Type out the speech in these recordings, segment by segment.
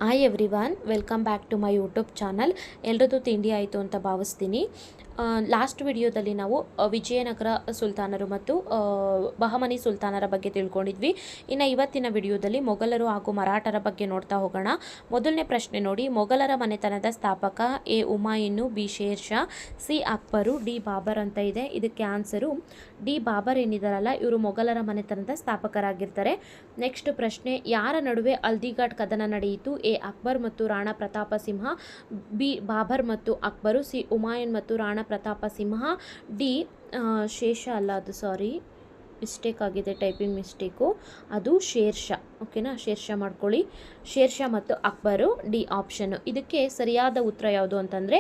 Hi everyone, welcome back to my YouTube channel. ಎಲ್ಲರದ್ದು ತಿಂಡಿ ಆಯಿತು ಅಂತ ಭಾವಿಸ್ತೀನಿ. ಲಾಸ್ಟ್ ವಿಡಿಯೋದಲ್ಲಿ ನಾವು ವಿಜಯನಗರ ಸುಲ್ತಾನರು ಮತ್ತು ಬಹಮನಿ ಸುಲ್ತಾನರ ಬಗ್ಗೆ ತಿಳ್ಕೊಂಡಿದ್ವಿ. ಇನ್ನು ಇವತ್ತಿನ ವಿಡಿಯೋದಲ್ಲಿ ಮೊಘಲರು ಹಾಗೂ ಮರಾಠರ ಬಗ್ಗೆ ನೋಡ್ತಾ ಹೋಗೋಣ. ಮೊದಲನೇ ಪ್ರಶ್ನೆ ನೋಡಿ, ಮೊಘಲರ ಮನೆತನದ ಸ್ಥಾಪಕ A Humayun, B Sher Shah, C Akbar, D Babar ಅಂತ ಇದೆ. ಇದಕ್ಕೆ ಆನ್ಸರು ಡಿ ಬಾಬರ್ ಏನಿದಾರಲ್ಲ ಇವರು ಮೊಘಲರ ಮನೆತನದ ಸ್ಥಾಪಕರಾಗಿರ್ತಾರೆ. ನೆಕ್ಸ್ಟ್ ಪ್ರಶ್ನೆ, ಯಾರ ನಡುವೆ ಹಲ್ದಿಘಾಟ್ ಕದನ ನಡೆಯಿತು? ಎ ಅಕ್ಬರ್ ಮತ್ತು ರಾಣಾ ಪ್ರತಾಪ ಸಿಂಹ, ಬಿ ಬಾಬರ್ ಮತ್ತು ಅಕ್ಬರು, ಸಿ ಹುಮಾಯೂನ್ ಮತ್ತು ರಾಣಾ ಪ್ರತಾಪ ಸಿಂಹ, ಡಿ ಶೇಷ ಅಲ್ಲ, ಅದು ಸಾರಿ ಮಿಸ್ಟೇಕ್ ಆಗಿದೆ, ಟೈಪಿಂಗ್ ಮಿಸ್ಟೇಕು, ಅದು ಶೇರ್ ಶಾ. ಓಕೆನಾ, ಶೇರ್ ಶಾ ಮಾಡ್ಕೊಳ್ಳಿ. ಶೇರ್ ಶಾ ಮತ್ತು ಅಕ್ಬರು ಡಿ ಆಪ್ಷನ್ನು. ಇದಕ್ಕೆ ಸರಿಯಾದ ಉತ್ತರ ಯಾವುದು ಅಂತಂದರೆ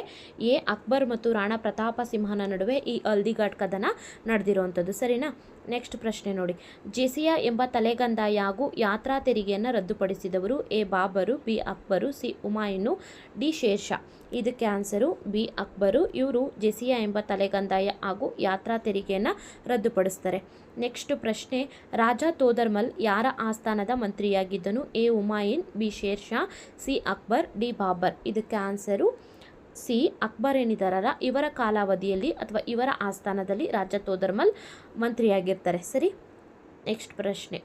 ಎ ಅಕ್ಬರ್ ಮತ್ತು ರಾಣಾ ಪ್ರತಾಪ ಸಿಂಹನ ನಡುವೆ ಈ ಹಲ್ದಿಘಾಟ್ ಕದನ ನಡೆದಿರುವಂಥದ್ದು. ಸರಿನಾ? ನೆಕ್ಸ್ಟ್ ಪ್ರಶ್ನೆ ನೋಡಿ, ಜೆಸಿಯಾ ಎಂಬ ತಲೆಗಂದಾಯ ಹಾಗೂ ಯಾತ್ರಾ ತೆರಿಗೆಯನ್ನು ರದ್ದುಪಡಿಸಿದವರು? A Babur, B Akbar, C Humayun, D Sher Shah. ಇದಕ್ಕೆ ಆನ್ಸರು ಬಿ ಅಕ್ಬರು. ಇವರು ಜೆಸಿಯಾ ಎಂಬ ತಲೆಗಂದಾಯ ಹಾಗೂ ಯಾತ್ರಾ ತೆರಿಗೆಯನ್ನು ರದ್ದುಪಡಿಸ್ತಾರೆ. ನೆಕ್ಸ್ಟ್ ಪ್ರಶ್ನೆ, ರಾಜ ತೋದರ್ಮಲ್ ಯಾರ ಆಸ್ಥಾನದ ಮಂತ್ರಿಯಾಗಿದ್ದನು? A Humayun, B Sher Shah, C Akbar, D Babar. ಇದಕ್ಕೆ ಆನ್ಸರು ಸಿ ಅಕ್ಬರ್ ಏನಿದಾರಲ್ಲ ಇವರ ಕಾಲಾವಧಿಯಲ್ಲಿ ಅಥವಾ ಇವರ ಆಸ್ಥಾನದಲ್ಲಿ ರಾಜ ತೋದರ್ಮಲ್ ಮಂತ್ರಿಯಾಗಿರ್ತಾರೆ. ಸರಿ. ನೆಕ್ಸ್ಟ್ ಪ್ರಶ್ನೆ,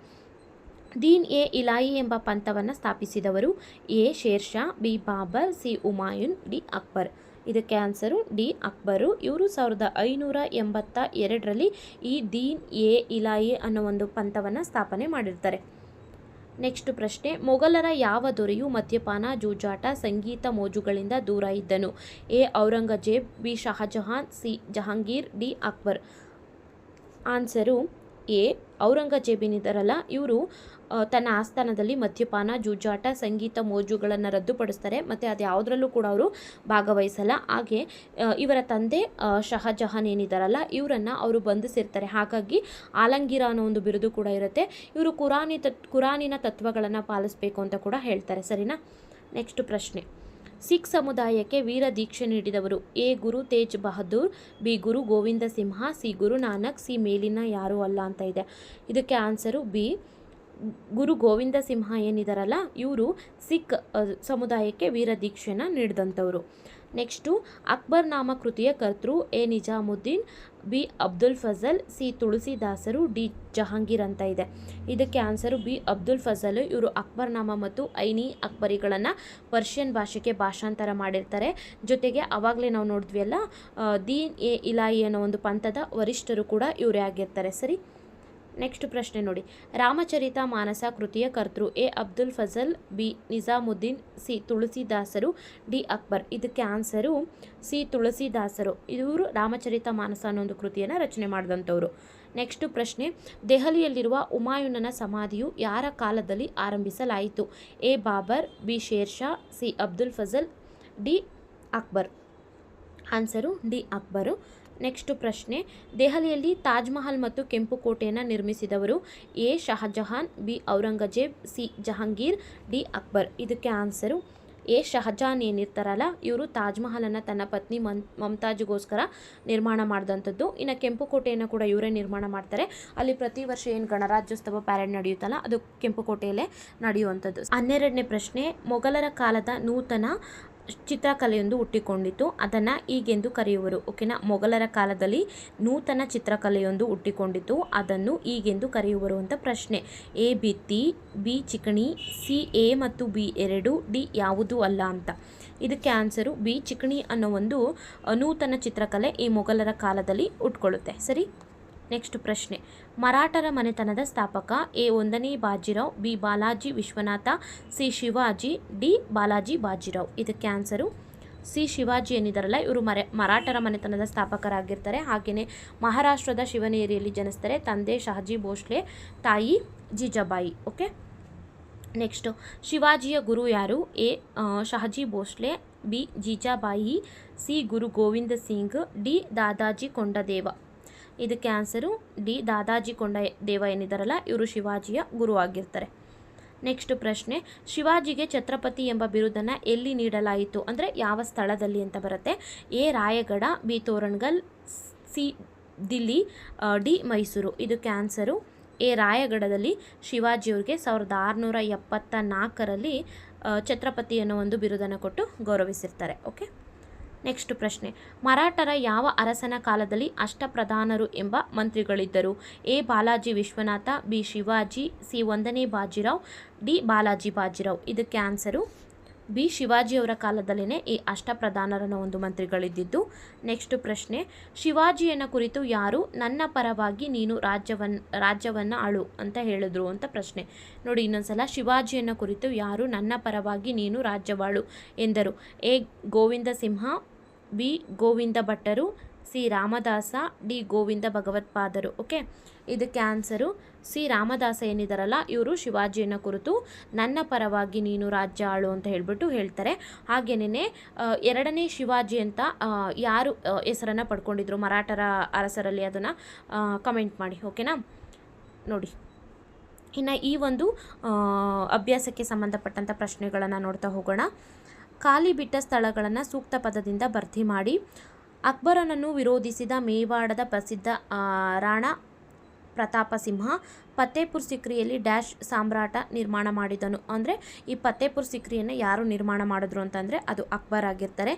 ದೀನ್ ಎ ಇಲಾಯಿ ಎಂಬ ಪಂಥವನ್ನು ಸ್ಥಾಪಿಸಿದವರು? A Sher Shah, B Babar, C Humayun, D Akbar. ಇದಕ್ಕೆ ಆನ್ಸರು ಡಿ ಅಕ್ಬರು. ಇವರು 1582ರಲ್ಲಿ ಈ ದೀನ್ ಎ ಇಲಾಯಿ ಅನ್ನೋ ಒಂದು ಪಂಥವನ್ನು ಸ್ಥಾಪನೆ ಮಾಡಿರ್ತಾರೆ. ನೆಕ್ಸ್ಟ್ ಪ್ರಶ್ನೆ, ಮೊಘಲರ ಯಾವ ದೊರೆಯು ಮದ್ಯಪಾನ, ಜೂಜಾಟ, ಸಂಗೀತ ಮೋಜುಗಳಿಂದ ದೂರ ಇದ್ದನು? A Aurangzeb, B Shahjahan, C Jahangir, D Akbar. Answer A ಔರಂಗಜೇಬಿನಿದ್ದಾರಲ್ಲ ಇವರು ತನ್ನ ಆಸ್ಥಾನದಲ್ಲಿ ಮದ್ಯಪಾನ, ಜೂಜಾಟ, ಸಂಗೀತ ಮೋಜುಗಳನ್ನು ರದ್ದುಪಡಿಸ್ತಾರೆ ಮತ್ತು ಅದು ಯಾವುದರಲ್ಲೂ ಕೂಡ ಅವರು ಭಾಗವಹಿಸಲ್ಲ. ಹಾಗೆ ಇವರ ತಂದೆ ಶಹಜಹಾನ್ ಏನಿದ್ದಾರಲ್ಲ ಇವರನ್ನು ಅವರು ಬಂಧಿಸಿರ್ತಾರೆ. ಹಾಗಾಗಿ ಆಲಂಗೀರ ಅನ್ನೋ ಒಂದು ಬಿರುದು ಕೂಡ ಇರುತ್ತೆ. ಇವರು ಕುರಾನಿನ ತತ್ವಗಳನ್ನು ಪಾಲಿಸಬೇಕು ಅಂತ ಕೂಡ ಹೇಳ್ತಾರೆ. ಸರಿನಾ? ನೆಕ್ಸ್ಟ್ ಪ್ರಶ್ನೆ, ಸಿಖ್ ಸಮುದಾಯಕ್ಕೆ ವೀರ ದೀಕ್ಷೆ ನೀಡಿದವರು? A Guru Tegh Bahadur, B Guru Govinda Simha, C Guru Nanak, C ಮೇಲಿನ ಯಾರೂ ಅಲ್ಲ ಅಂತ ಇದೆ. ಇದಕ್ಕೆ ಆನ್ಸರು ಬಿ ಗುರು ಗೋವಿಂದ ಸಿಂಹ ಏನಿದಾರಲ್ಲ ಇವರು ಸಿಖ್ ಸಮುದಾಯಕ್ಕೆ ವೀರ ದೀಕ್ಷೆನ ನೀಡಿದಂಥವ್ರು. ನೆಕ್ಸ್ಟು, ಅಕ್ಬರ್ ನಾಮ ಕೃತಿಯ ಕರ್ತೃ? A Nizamuddin, B Abdul Fazal, C ತುಳಸಿದಾಸರು, ಡಿ ಜಹಾಂಗೀರ್ ಅಂತ ಇದೆ. ಇದಕ್ಕೆ ಆನ್ಸರು ಬಿ ಅಬ್ದುಲ್ ಫಜಲ್. ಇವರು ಅಕ್ಬರ್ ನಾಮ ಮತ್ತು ಐನಿ ಅಕ್ಬರಿಗಳನ್ನು ಪರ್ಷಿಯನ್ ಭಾಷೆಗೆ ಭಾಷಾಂತರ ಮಾಡಿರ್ತಾರೆ. ಜೊತೆಗೆ ಆವಾಗಲೇ ನಾವು ನೋಡಿದ್ವಿ ಅಲ್ಲ, ದೀನ್ ಎ ಇಲಾಯಿ ಅನ್ನೋ ಒಂದು ಪಂಥದ ವರಿಷ್ಠರು ಕೂಡ ಇವರೇ ಆಗಿರ್ತಾರೆ. ಸರಿ. ನೆಕ್ಸ್ಟ್ ಪ್ರಶ್ನೆ ನೋಡಿ, ರಾಮಚರಿತ ಮಾನಸ ಕೃತಿಯ ಕರ್ತೃ? A Abdul Fazal, B Nizamuddin, C ತುಳಸಿದಾಸರು, ಡಿ ಅಕ್ಬರ್. ಇದಕ್ಕೆ ಆನ್ಸರು ಸಿ ತುಳಸಿದಾಸರು. ಇವರು ರಾಮಚರಿತ ಮಾನಸ ಅನ್ನೋ ಒಂದು ಕೃತಿಯನ್ನು ರಚನೆ ಮಾಡಿದಂಥವ್ರು. ನೆಕ್ಸ್ಟ್ ಪ್ರಶ್ನೆ, ದೆಹಲಿಯಲ್ಲಿರುವ ಹುಮಾಯೂನನ ಸಮಾಧಿಯು ಯಾರ ಕಾಲದಲ್ಲಿ ಆರಂಭಿಸಲಾಯಿತು? A Babar, B Sher Shah, C Abdul Fazal, D Akbar. Answer D Akbar. Next ಪ್ರಶ್ನೆ, ದೆಹಲಿಯಲ್ಲಿ ತಾಜ್ ಮಹಲ್ ಮತ್ತು ಕೆಂಪು ಕೋಟೆಯನ್ನು ನಿರ್ಮಿಸಿದವರು? A Shahjahan, B Aurangzeb, C Jahangir, D Akbar. ಇದಕ್ಕೆ ಆನ್ಸರು ಎ ಶಹಜಹಾನ್ ಏನಿರ್ತಾರಲ್ಲ ಇವರು ತಾಜ್ ಮಹಲನ್ನು ತನ್ನ ಪತ್ನಿ ಮಮತಾಜ್ಗೋಸ್ಕರ ನಿರ್ಮಾಣ ಮಾಡಿದಂಥದ್ದು. ಇನ್ನು ಕೆಂಪು ಕೋಟೆಯನ್ನು ಕೂಡ ಇವರೇ ನಿರ್ಮಾಣ ಮಾಡ್ತಾರೆ. ಅಲ್ಲಿ ಪ್ರತಿ ವರ್ಷ ಏನು ಗಣರಾಜ್ಯೋತ್ಸವ ಪ್ಯಾರೇಡ್ ನಡೆಯುತ್ತಲ್ಲ ಅದು ಕೆಂಪು ಕೋಟೆಯಲ್ಲೇ ನಡೆಯುವಂಥದ್ದು. 12ನೇ ಪ್ರಶ್ನೆ, ಮೊಘಲರ ಕಾಲದ ನೂತನ ಚಿತ್ರಕಲೆಯೊಂದು ಹುಟ್ಟಿಕೊಂಡಿತು, ಅದನ್ನು ಈಗೆಂದು ಕರೆಯುವರು? ಓಕೆನಾ, ಮೊಘಲರ ಕಾಲದಲ್ಲಿ ನೂತನ ಚಿತ್ರಕಲೆಯೊಂದು ಹುಟ್ಟಿಕೊಂಡಿತು, ಅದನ್ನು ಈಗೆಂದು ಕರೆಯುವರು ಅಂತ ಪ್ರಶ್ನೆ. ಎ ಭಿತ್ತಿ, ಬಿ ಚಿಕಣಿ, ಸಿ ಎ ಮತ್ತು ಬಿ ಎರಡು, ಡಿ ಯಾವುದೂ ಅಲ್ಲ ಅಂತ. ಇದಕ್ಕೆ ಆನ್ಸರು ಬಿ ಚಿಕಣಿ ಅನ್ನೋ ಒಂದು ನೂತನ ಚಿತ್ರಕಲೆ ಈ ಮೊಘಲರ ಕಾಲದಲ್ಲಿ ಹುಟ್ಕೊಳ್ಳುತ್ತೆ. ಸರಿ. ನೆಕ್ಸ್ಟ್ ಪ್ರಶ್ನೆ, ಮರಾಠರ ಮನೆತನದ ಸ್ಥಾಪಕ? ಎ 1ನೇ Bajirao, B Balaji Vishwanath, C Shivaji, D Balaji Bajirao. ಇದಕ್ಕೆ ಆನ್ಸರು ಸಿ ಶಿವಾಜಿ ಏನಿದಾರಲ್ಲ ಇವರು ಮರಾಠರ ಮನೆತನದ ಸ್ಥಾಪಕರಾಗಿರ್ತಾರೆ. ಹಾಗೆಯೇ ಮಹಾರಾಷ್ಟ್ರದ ಶಿವನೇರಿಯಲ್ಲಿ ಜನಿಸ್ತಾರೆ. ತಂದೆ ಶಹಾಜಿ ಭೋಸ್ಲೆ, ತಾಯಿ ಜೀಜಾಬಾಯಿ. ಓಕೆ. ನೆಕ್ಸ್ಟು, ಶಿವಾಜಿಯ ಗುರು ಯಾರು? A Shahaji Bhosle, B Jijabai, C Guru Gobind Singh, D Dadaji Kondadev. ಇದಕ್ಕೆ ಆನ್ಸರು ಡಿ ದಾದಾಜಿ ಕೊಂಡದೇವ ಏನಿದಾರಲ್ಲ ಇವರು ಶಿವಾಜಿಯ ಗುರು ಆಗಿರ್ತಾರೆ. ನೆಕ್ಸ್ಟ್ ಪ್ರಶ್ನೆ, ಶಿವಾಜಿಗೆ ಛತ್ರಪತಿ ಎಂಬ ಬಿರುದನ್ನು ಎಲ್ಲಿ ನೀಡಲಾಯಿತು? ಅಂದರೆ ಯಾವ ಸ್ಥಳದಲ್ಲಿ ಅಂತ ಬರುತ್ತೆ. A Raigad, B Toranagal, C Delhi, D Mysuru. ಇದಕ್ಕೆ ಆನ್ಸರು ಎ ರಾಯಗಢದಲ್ಲಿ ಶಿವಾಜಿಯವ್ರಿಗೆ 1674ರಲ್ಲಿ ಛತ್ರಪತಿ ಅನ್ನೋ ಒಂದು ಬಿರುದನ್ನು ಕೊಟ್ಟು ಗೌರವಿಸಿರ್ತಾರೆ. ಓಕೆ, ನೆಕ್ಸ್ಟ್ ಪ್ರಶ್ನೆ, ಮರಾಠರ ಯಾವ ಅರಸನ ಕಾಲದಲ್ಲಿ ಅಷ್ಟಪ್ರಧಾನರು ಎಂಬ ಮಂತ್ರಿಗಳಿದ್ದರು? A Balaji Vishwanath, B Shivaji, C 1ನೇ ಬಾಜಿರಾವ್, ಡಿ ಬಾಲಾಜಿ ಬಾಜಿರಾವ್. ಇದಕ್ಕೆ ಆನ್ಸರು ಬಿ ಶಿವಾಜಿಯವರ ಕಾಲದಲ್ಲೇ ಈ ಅಷ್ಟಪ್ರಧಾನರನ್ನ ಒಂದು ಮಂತ್ರಿಗಳಿದ್ದಿದ್ದು. ನೆಕ್ಸ್ಟ್ ಪ್ರಶ್ನೆ, ಶಿವಾಜಿಯನ್ನ ಕುರಿತು ಯಾರು ನನ್ನ ಪರವಾಗಿ ನೀನು ರಾಜ್ಯವನ್ನು ಆಳು ಅಂತ ಹೇಳಿದ್ರು ಅಂತ ಪ್ರಶ್ನೆ. ನೋಡಿ ಇನ್ನೊಂದ್ಸಲ, ಶಿವಾಜಿಯನ್ನ ಕುರಿತು ಯಾರು ನನ್ನ ಪರವಾಗಿ ನೀನು ರಾಜ್ಯವಾಳು ಎಂದರು? ಎ ಗೋವಿಂದ ಸಿಂಹ, ಬಿ ಗೋವಿಂದ ಭಟ್ಟರು, ಸಿ ರಾಮದಾಸ, ಡಿ ಗೋವಿಂದ ಭಗವತ್ಪಾದರು. ಓಕೆ, ಇದಕ್ಕೆ ಆನ್ಸರು ಸಿ ರಾಮದಾಸ ಏನಿದಾರಲ್ಲ ಇವರು ಶಿವಾಜಿಯನ್ನು ಕುರಿತು ನನ್ನ ಪರವಾಗಿ ನೀನು ರಾಜ್ಯ ಆಳು ಅಂತ ಹೇಳ್ಬಿಟ್ಟು ಹೇಳ್ತಾರೆ. ಹಾಗೇನೇ 2ನೇ ಶಿವಾಜಿ ಅಂತ ಯಾರು ಹೆಸರನ್ನು ಪಡ್ಕೊಂಡಿದ್ರು ಮರಾಠರ ಅರಸರಲ್ಲಿ ಅದನ್ನು ಕಮೆಂಟ್ ಮಾಡಿ. ಓಕೆನಾ, ನೋಡಿ ಇನ್ನು ಈ ಒಂದು ಅಭ್ಯಾಸಕ್ಕೆ ಸಂಬಂಧಪಟ್ಟಂಥ ಪ್ರಶ್ನೆಗಳನ್ನು ನೋಡ್ತಾ ಹೋಗೋಣ. ಖಾಲಿ ಬಿಟ್ಟ ಸ್ಥಳಗಳನ್ನು ಸೂಕ್ತ ಪದದಿಂದ ಭರ್ತಿ ಮಾಡಿ. ಅಕ್ಬರನನ್ನು ವಿರೋಧಿಸಿದ ಮೇವಾಡದ ಪ್ರಸಿದ್ಧ ರಾಣಾ ಪ್ರತಾಪ ಸಿಂಹ ಫತೇಪುರ್ ಸಿಕ್ರಿಯಲ್ಲಿ ಡ್ಯಾಶ್ ಸಾಮ್ರಾಟ ನಿರ್ಮಾಣ ಮಾಡಿದನು. ಅಂದರೆ ಈ ಫತೇಪುರ್ ಸಿಕ್ರಿಯನ್ನು ಯಾರು ನಿರ್ಮಾಣ ಮಾಡಿದ್ರು ಅಂತಂದರೆ ಅದು ಅಕ್ಬರ್ ಆಗಿರ್ತಾರೆ.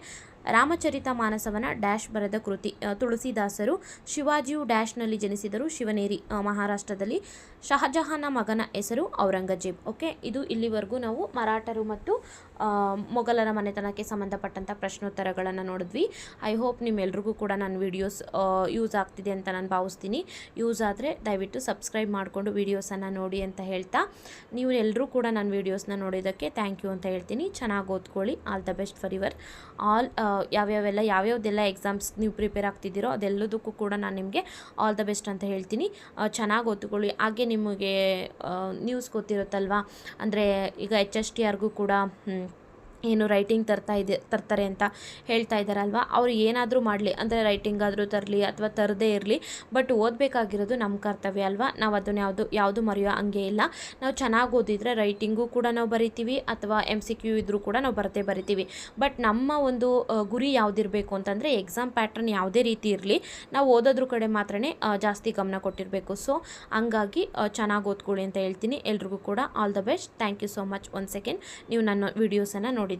ರಾಮಚರಿತ ಮಾನಸವನ ಡ್ಯಾಶ್ ಬರೆದ ಕೃತಿ ತುಳಸಿದಾಸರು. ಶಿವಾಜಿಯು ಡ್ಯಾಶ್ನಲ್ಲಿ ಜನಿಸಿದರು, ಶಿವನೇರಿ ಮಹಾರಾಷ್ಟ್ರದಲ್ಲಿ. ಶಹಜಹಾನ ಮಗನ ಹೆಸರು ಔರಂಗಜೇಬ್. ಓಕೆ, ಇದು ಇಲ್ಲಿವರೆಗೂ ನಾವು ಮರಾಠರು ಮತ್ತು ಮೊಘಲರ ಮನೆತನಕ್ಕೆ ಸಂಬಂಧಪಟ್ಟಂಥ ಪ್ರಶ್ನೋತ್ತರಗಳನ್ನು ನೋಡಿದ್ವಿ. ಐ ಹೋಪ್ ನಿಮ್ಮೆಲ್ರಿಗೂ ಕೂಡ ನನ್ನ ವೀಡಿಯೋಸ್ ಯೂಸ್ ಆಗ್ತಿದೆ ಅಂತ ನಾನು ಭಾವಿಸ್ತೀನಿ. ಯೂಸ್ ಆದರೆ ದಯವಿಟ್ಟು ಸಬ್ಸ್ಕ್ರೈಬ್ ಮಾಡಿಕೊಂಡು ವೀಡಿಯೋಸನ್ನು ನೋಡಿ ಅಂತ ಹೇಳ್ತಾ, ನೀವು ಎಲ್ಲರೂ ಕೂಡ ನನ್ನ ವೀಡಿಯೋಸ್ನ ನೋಡಿದ್ದಕ್ಕೆ ಥ್ಯಾಂಕ್ ಯು ಅಂತ ಹೇಳ್ತೀನಿ. ಚೆನ್ನಾಗಿ ಓದ್ಕೊಳ್ಳಿ. All the best for your all ಯಾವ್ಯಾವ್ದೆಲ್ಲ ಎಕ್ಸಾಮ್ಸ್ ನೀವು ಪ್ರಿಪೇರ್ ಆಗ್ತಿದ್ದೀರೋ ಅದೆಲ್ಲದಕ್ಕೂ ಕೂಡ ನಾನು ನಿಮಗೆ ಆಲ್ ದ ಬೆಸ್ಟ್ ಅಂತ ಹೇಳ್ತೀನಿ. ಚೆನ್ನಾಗಿ ಓದ್ಕೊಳ್ಳಿ. ಹಾಗೆ ನಿಮಗೆ ನ್ಯೂಸ್ ಗೊತ್ತಿರುತ್ತಲ್ವಾ, ಅಂದರೆ ಈಗ HSTRಗೂ ಕೂಡ ಏನು ರೈಟಿಂಗ್ ತರ್ತಾರೆ ಅಂತ ಹೇಳ್ತಾ ಇದ್ದಾರಲ್ವ, ಅವ್ರು ಏನಾದರೂ ಮಾಡಲಿ, ಅಂದರೆ ರೈಟಿಂಗ್ ಆದರೂ ತರಲಿ ಅಥವಾ ತರದೇ ಇರಲಿ, ಬಟ್ ಓದಬೇಕಾಗಿರೋದು ನಮ್ಮ ಕರ್ತವ್ಯ ಅಲ್ವಾ. ನಾವು ಅದನ್ನು ಯಾವುದು ಮರೆಯೋ ಹಂಗೆ ಇಲ್ಲ. ನಾವು ಚೆನ್ನಾಗಿ ಓದಿದರೆ ರೈಟಿಂಗು ಕೂಡ ನಾವು ಬರಿತೀವಿ, ಅಥವಾ MCQ ಇದ್ರೂ ಕೂಡ ನಾವು ಬರಿತೀವಿ. ಬಟ್ ನಮ್ಮ ಒಂದು ಗುರಿ ಯಾವುದಿರಬೇಕು ಅಂತಂದರೆ ಎಕ್ಸಾಮ್ ಪ್ಯಾಟ್ರನ್ ಯಾವುದೇ ರೀತಿ ಇರಲಿ, ನಾವು ಓದೋದ್ರ ಕಡೆ ಮಾತ್ರನೇ ಜಾಸ್ತಿ ಗಮನ ಕೊಟ್ಟಿರಬೇಕು. ಸೊ ಹಂಗಾಗಿ ಚೆನ್ನಾಗಿ ಓದ್ಕೊಳ್ಳಿ ಅಂತ ಹೇಳ್ತೀನಿ. ಎಲ್ರಿಗೂ ಕೂಡ all the best. Thank you so much once again ನೀವು ನನ್ನ ವೀಡಿಯೋಸನ್ನು ನೋಡಿದ್ದಕ್ಕೆ.